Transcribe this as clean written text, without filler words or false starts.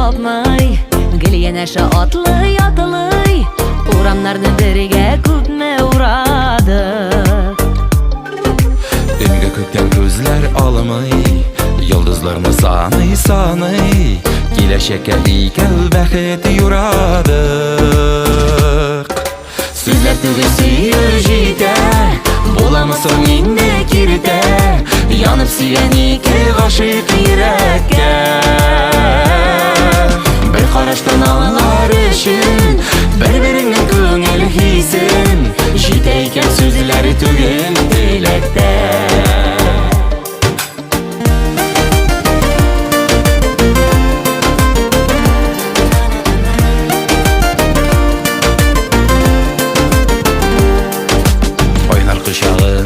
topmay, gül yeneşe atlı yatılay, uğramlarını biriga ko'pmi uradık. Enga ko'kdan ko'zlar olamay, yulduzlarni sanay, kelashakka haykal baxit yuradik. So'zlar tugul suyur yetar, bo'lamizsan endi kirda, yonib suygan ikki g'oshiq yurakka. Bir qarashdan anlar uchun bir-biringni ko'ngil hisin, yetaykan so'zlari tugul tilakda.